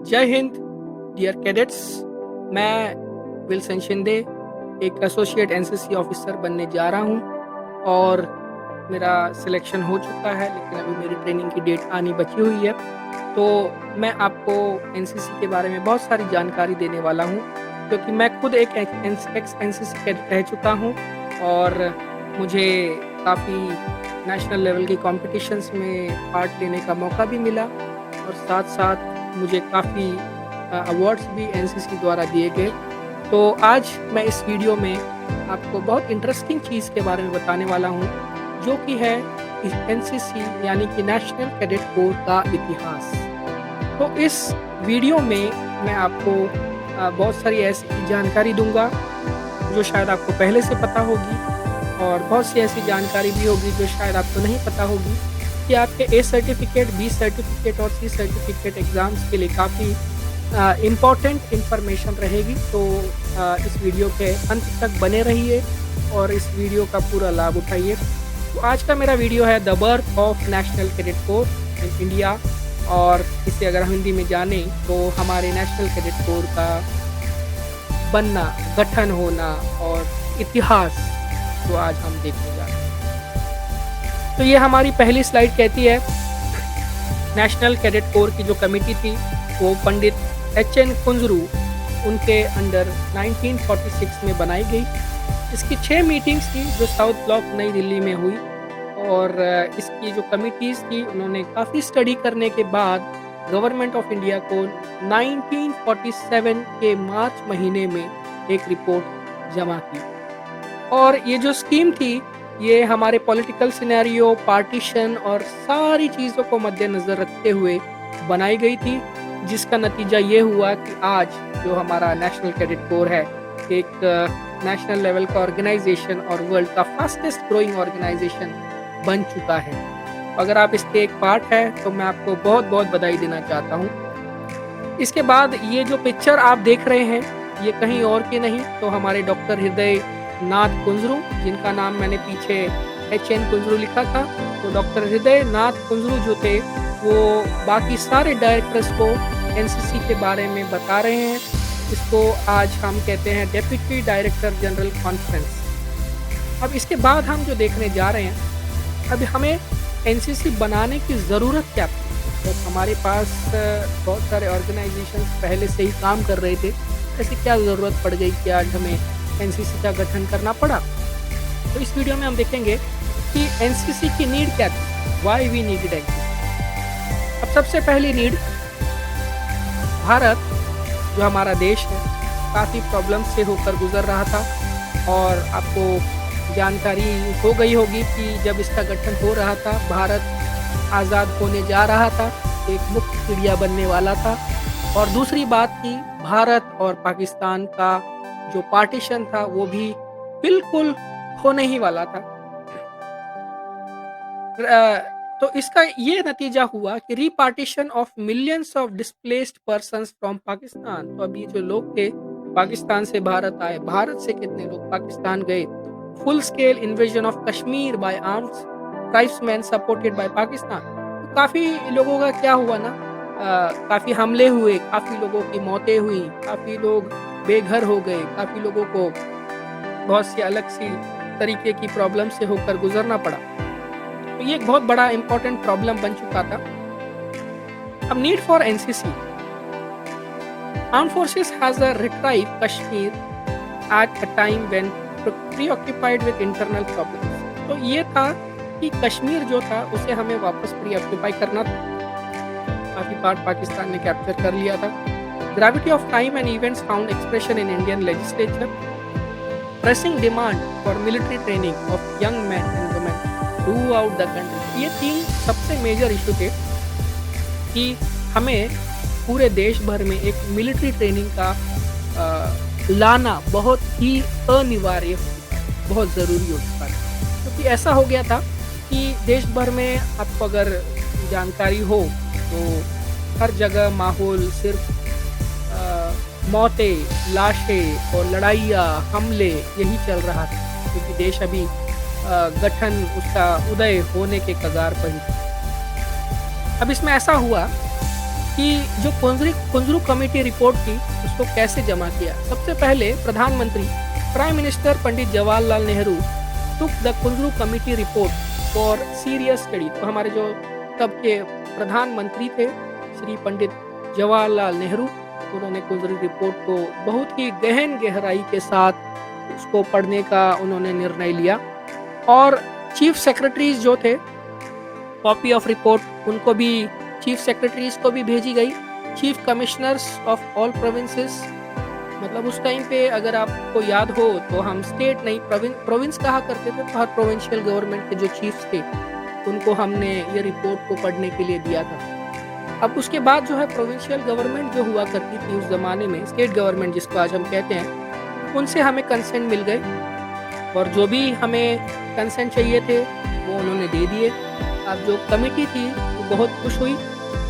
जय Hind dear cadets. मैं Wilson Shinde एक एसोसिएट एनसीसी ऑफिसर बनने जा रहा हूं और मेरा सिलेक्शन हो चुका है, लेकिन अभी मेरी ट्रेनिंग की डेट आनी बची हुई है। तो मैं आपको एनसीसी के बारे में बहुत सारी जानकारी देने वाला हूं, क्योंकि मैं खुद एक एक्स एनसीसी कैडेट रह चुका हूं और मुझे काफ़ी नेशनल लेवल की कॉम्पिटिशन्स में पार्ट लेने का मौका भी मिला और साथ साथ मुझे काफ़ी अवार्ड्स भी एनसीसी द्वारा दिए गए। तो आज मैं इस वीडियो में आपको बहुत इंटरेस्टिंग चीज़ के बारे में बताने वाला हूँ, जो कि है एनसीसी यानी कि नेशनल कैडेट कोर का इतिहास। तो इस वीडियो में मैं आपको बहुत सारी ऐसी जानकारी दूंगा जो शायद आपको पहले से पता होगी, और बहुत सी ऐसी जानकारी भी होगी जो शायद आपको नहीं पता होगी कि आपके ए सर्टिफिकेट, बी सर्टिफिकेट और सी सर्टिफिकेट एग्ज़ाम्स के लिए काफ़ी इम्पॉर्टेंट इंफॉर्मेशन रहेगी। तो इस वीडियो के अंत तक बने रहिए और इस वीडियो का पूरा लाभ उठाइए। तो आज का मेरा वीडियो है the birth of national cadet core in India, और इसे अगर हम हिंदी में जानें तो हमारे नेशनल कैडेट कोर का बनना, गठन होना और इतिहास जो आज हम देखने जा रहे हैं। तो ये हमारी पहली स्लाइड कहती है नेशनल कैडेट कोर की जो कमेटी थी वो पंडित एच.एन. कुंजरू उनके अंडर 1946 में बनाई गई। इसकी 6 मीटिंग्स थी जो साउथ ब्लॉक नई दिल्ली में हुई, और इसकी जो कमिटीज़ थी उन्होंने काफ़ी स्टडी करने के बाद गवर्नमेंट ऑफ इंडिया को 1947 के मार्च महीने में एक रिपोर्ट जमा की। और ये जो स्कीम थी ये हमारे पॉलिटिकल सिनेरियो, पार्टीशन और सारी चीज़ों को मद्देनज़र रखते हुए बनाई गई थी, जिसका नतीजा ये हुआ कि आज जो हमारा नेशनल कैडेट कोर है एक नेशनल लेवल का ऑर्गेनाइजेशन और वर्ल्ड का फास्टेस्ट ग्रोइंग ऑर्गेनाइजेशन बन चुका है। अगर आप इसके एक पार्ट है तो मैं आपको बहुत बहुत बधाई देना चाहता हूँ। इसके बाद ये जो पिक्चर आप देख रहे हैं ये कहीं और की नहीं, तो हमारे डॉक्टर हृदय नाथ कुंजरू, जिनका नाम मैंने पीछे एच.एन. कुंजरू लिखा था, तो डॉक्टर हृदय नाथ कुंजरू जो थे वो बाकी सारे डायरेक्टर्स को एनसीसी के बारे में बता रहे हैं। इसको आज हम कहते हैं डेप्यूटी डायरेक्टर जनरल कॉन्फ्रेंस। अब इसके बाद हम जो देखने जा रहे हैं, अब हमें एनसीसी बनाने की ज़रूरत क्या थी। तो हमारे पास बहुत सारे ऑर्गेनाइजेशंस पहले से ही काम कर रहे थे, ऐसी क्या ज़रूरत पड़ गई कि आज हमें एनसीसी का गठन करना पड़ा। तो इस वीडियो में हम देखेंगे कि एनसीसी की नीड क्या थी, व्हाई वी नीडेड एनसीसी। अब सबसे पहली नीड, भारत जो हमारा देश है काफ़ी प्रॉब्लम से होकर गुजर रहा था, और आपको जानकारी हो गई होगी कि जब इसका गठन हो रहा था भारत आज़ाद होने जा रहा था, एक मुक्त चिड़िया बनने वाला था। और दूसरी बात थी भारत और पाकिस्तान का जो पार्टीशन था वो भी बिल्कुल होने ही वाला था। तो इसका ये नतीजा हुआ कि repartition of millions of displaced persons from Pakistan. तो अभी जो लोग थे पाकिस्तान से भारत आए, भारत से कितने लोग पाकिस्तान गए। Full scale invasion of Kashmir by armed tribesman supported by Pakistan. तो काफ़ी लोगों का क्या हुआ ना, काफ़ी हमले हुए, काफ़ी लोगों की मौतें हुई, काफ़ी लोग बेघर हो गए, काफ़ी लोगों को बहुत सी अलग सी तरीके की प्रॉब्लम से होकर गुजरना पड़ा। तो ये एक बहुत बड़ा इंपॉर्टेंट प्रॉब्लम बन चुका था। अब need for NCC, armed forces has retrieve Kashmir at a time when preoccupied with internal problems. तो ये था कि कश्मीर जो था उसे हमें वापस प्रीऑक्यूपाई करना था। काफ़ी पार्ट पाकिस्तान ने कैप्चर कर लिया था। Gravity of time and events found expression in Indian legislature. Pressing demand for military training of young men and women throughout the country. ये 3 सबसे मेजर इशू थे कि हमें पूरे देश भर में एक मिलिट्री ट्रेनिंग का लाना बहुत ही अनिवार्य हो चुका है, बहुत ज़रूरी हो चुका है। क्योंकि ऐसा हो गया था कि देश भर में आपको अगर जानकारी हो तो हर जगह माहौल सिर्फ मौतें, लाशें और लड़ाइयाँ, हमले यही चल रहा था, क्योंकि देश अभी गठन, उसका उदय होने के कगार पर ही था। अब इसमें ऐसा हुआ कि जो कुंजरू कमेटी रिपोर्ट थी उसको कैसे जमा किया। सबसे पहले प्रधानमंत्री prime minister Pandit Jawaharlal Nehru took the Kunzru committee report for serious study. तो हमारे जो तब के प्रधानमंत्री थे श्री पंडित जवाहरलाल नेहरू, उन्होंने कुंजरू रिपोर्ट को बहुत ही गहन गहराई के साथ उसको पढ़ने का उन्होंने निर्णय लिया। और चीफ सेक्रेटरीज जो थे, कॉपी ऑफ रिपोर्ट उनको भी चीफ सेक्रेटरीज को भी भेजी गई। Chief commissioners of all provinces, मतलब उस टाइम पे अगर आपको याद हो तो हम स्टेट नहीं प्रोविंस कहा करते थे, तो हर प्रोविंशियल गवर्नमेंट के जो चीफ्स थे उनको हमने ये रिपोर्ट को पढ़ने के लिए दिया था। अब उसके बाद जो है प्रोविंशियल गवर्नमेंट जो हुआ करती थी उस जमाने में, स्टेट गवर्नमेंट जिसको आज हम कहते हैं, उनसे हमें कंसेंट मिल गए और जो भी हमें कंसेंट चाहिए थे वो उन्होंने दे दिए। अब जो कमेटी थी वो बहुत खुश हुई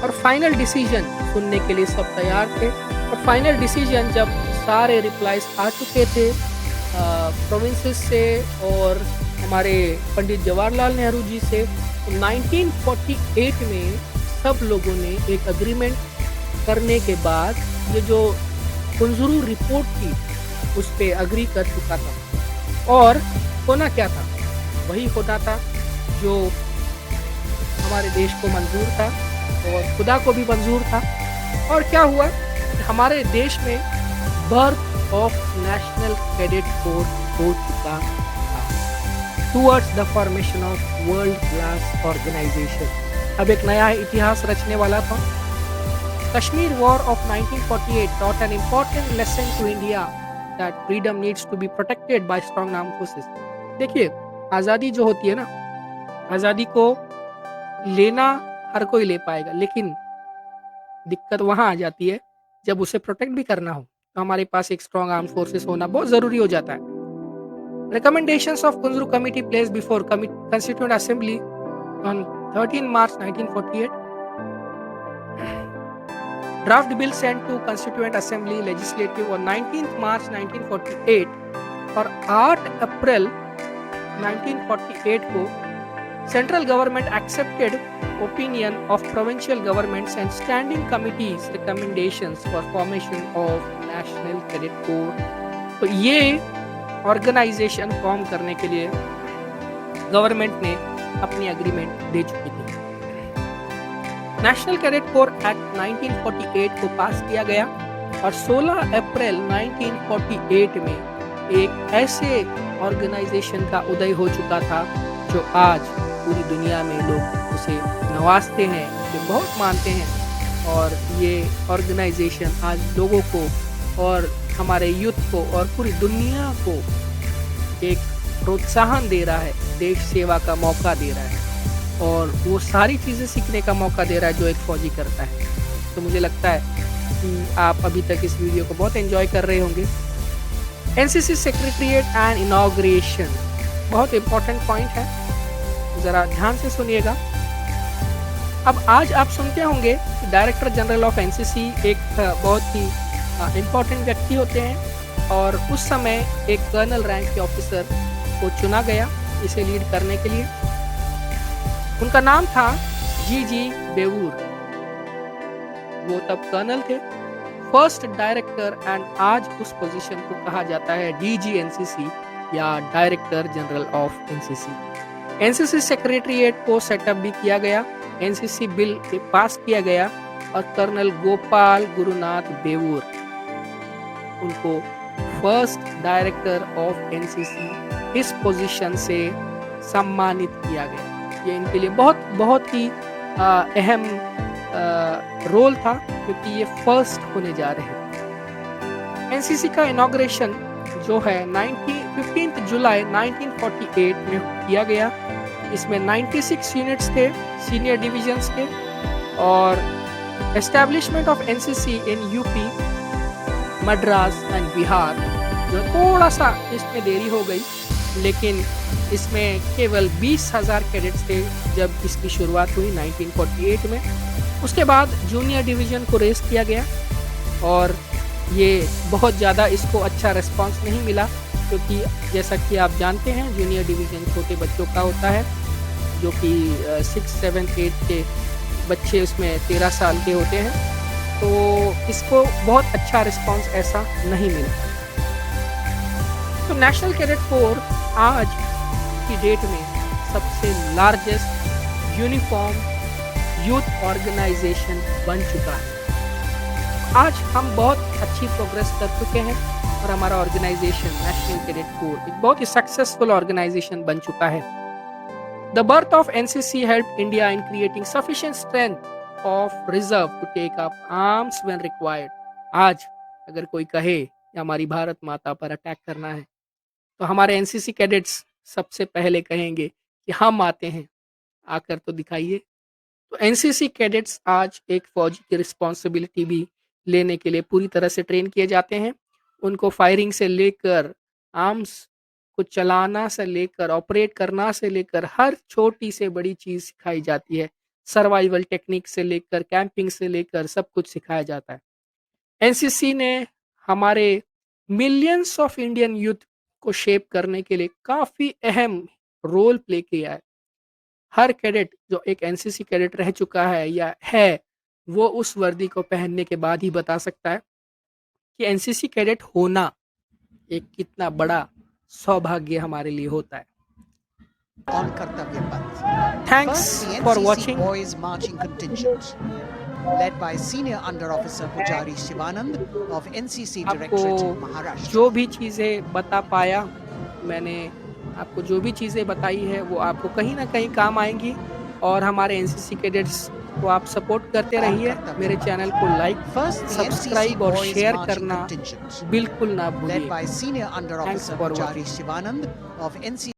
और फाइनल डिसीजन सुनने के लिए सब तैयार थे। और फाइनल डिसीजन जब सारे रिप्लाईज आ चुके थे प्रोविंसेस से और हमारे पंडित जवाहरलाल नेहरू जी से, तो 1948 में सब लोगों ने एक अग्रीमेंट करने के बाद ये जो कुंजरू रिपोर्ट थी उस पे अग्री कर चुका था। और होना क्या था, वही होना था जो हमारे देश को मंजूर था और खुदा को भी मंजूर था। और क्या हुआ, हमारे देश में birth of national cadet corps हो चुका था towards the formation of world class organisation. अब एक नया इतिहास रचने वाला था। Kashmir war of 1948 taught an important lesson to India that freedom needs to be protected by strong armed forces। देखिए, आज़ादी जो होती है ना, आज़ादी को लेना हर कोई ले पाएगा, लेकिन दिक्कत वहाँ आ जाती है जब उसे प्रोटेक्ट भी करना हो, तो हमारे पास एक स्ट्रॉन्ग आर्म फोर्सेस होना बहुत ज़रूरी हो जाता है। Recommendations of Kunzru Committee placed before Constituent Assembly on 13 March 1948. Draft bill sent to Constituent Assembly Legislative on 19th March 1948 और 8 अप्रैल 1948 को Central Government accepted opinion of provincial governments and standing committees recommendations for formation of National Cadet Corps। तो ये organisation form करने के लिए government ने अपनी agreement दे चुकी थी। नेशनल कैडेट कोर एक्ट 1948 को पास किया गया और 16 अप्रैल 1948 में एक ऐसे ऑर्गेनाइजेशन का उदय हो चुका था जो आज पूरी दुनिया में लोग उसे नवाजते हैं, उसे बहुत मानते हैं। और ये ऑर्गेनाइजेशन आज लोगों को और हमारे यूथ को और पूरी दुनिया को एक प्रोत्साहन दे रहा है, देश सेवा का मौका दे रहा है और वो सारी चीज़ें सीखने का मौका दे रहा है जो एक फौजी करता है। तो मुझे लगता है कि आप अभी तक इस वीडियो को बहुत एंजॉय कर रहे होंगे। एनसीसी सेक्रेटरीट एंड इनॉग्रेशन बहुत इम्पोर्टेंट पॉइंट है, ज़रा ध्यान से सुनिएगा। अब आज आप सुनते होंगे कि डायरेक्टर जनरल ऑफ एनसीसी एक बहुत ही इम्पोर्टेंट व्यक्ति होते हैं और उस समय एक कर्नल रैंक के ऑफिसर को चुना गया इसे लीड करने के लिए। उनका नाम था जी बेवूर। वो तब कर्नल थे, फर्स्ट डायरेक्टर, एंड आज उस पोजीशन को कहा जाता है डीजी एनसीसी या director general of NCC. NCC secretariat को सेटअप भी किया गया, एनसीसी बिल पास किया गया और कर्नल गोपाल गुरुनाथ बेवूर उनको फर्स्ट डायरेक्टर ऑफ एनसीसी इस पोजीशन से सम्मानित किया गया। ये इनके लिए बहुत बहुत ही अहम रोल था क्योंकि ये फर्स्ट होने जा रहे हैं। एनसीसी का इनॉग्रेशन जो है 15 जुलाई 1948 में किया गया। इसमें 96 यूनिट्स थे सीनियर डिविजन्स के और establishment of NCC in UP, Madras and Bihar जो थोड़ा सा इसमें देरी हो गई, लेकिन इसमें केवल 20,000 कैडेट्स थे जब इसकी शुरुआत हुई 1948 में। उसके बाद जूनियर डिवीज़न को रेस किया गया और ये बहुत ज़्यादा इसको अच्छा रिस्पांस नहीं मिला क्योंकि जैसा कि आप जानते हैं जूनियर डिवीज़न छोटे बच्चों का होता है जो कि 6, 7, 8 के बच्चे उसमें 13 साल के होते हैं तो इसको बहुत अच्छा रिस्पॉन्स ऐसा नहीं मिला। तो नेशनल कैडेट कोर आज की डेट में सबसे लार्जेस्ट यूनिफॉर्म यूथ ऑर्गेनाइजेशन बन चुका है। आज हम बहुत अच्छी प्रोग्रेस कर चुके हैं और हमारा ऑर्गेनाइजेशन नेशनल कैडेट कोर एक बहुत ही सक्सेसफुल ऑर्गेनाइजेशन बन चुका है। The birth of NCC helped India in creating sufficient strength of reserve to take up arms when required. आज अगर कोई कहे कि हमारी भारत माता पर अटैक करना है तो हमारे एनसीसी कैडेट्स सबसे पहले कहेंगे कि हम आते हैं, आकर तो दिखाइए। तो एनसीसी कैडेट्स आज एक फौजी की रिस्पॉन्सिबिलिटी भी लेने के लिए पूरी तरह से ट्रेन किए जाते हैं। उनको फायरिंग से लेकर आर्म्स को चलाना से लेकर ऑपरेट करना से लेकर हर छोटी से बड़ी चीज़ सिखाई जाती है। सर्वाइवल टेक्निक से लेकर कैंपिंग से लेकर सब कुछ सिखाया जाता है। एनसीसी ने हमारे मिलियंस ऑफ इंडियन यूथ को शेप करने के लिए काफ़ी अहम रोल प्ले किया है। हर कैडेट जो एक एनसीसी कैडेट रह चुका है या है, वो उस वर्दी को पहनने के बाद ही बता सकता है कि एनसीसी कैडेट होना एक कितना बड़ा सौभाग्य हमारे लिए होता है। On Kartavya Path. Thanks First, the for NCC watching. Boys Marching Contingent, led by Senior Under Officer Pujari Shivanand of NCC Directorate, आपको Maharashtra. जो भी चीज़ें बता पाया, मैंने आपको जो भी चीज़ें बताई है वो आपको कहीं ना कहीं काम आएंगी और हमारे एनसीसी कैडेट्स को आप सपोर्ट करते रहिए। मेरे चैनल को like, First, the subscribe NCC और Boys शेयर Marching करना Contingent, बिल्कुल ना led भूलिए। by Senior Under Thanks Officer for Pujari watching. Shivanand of NCC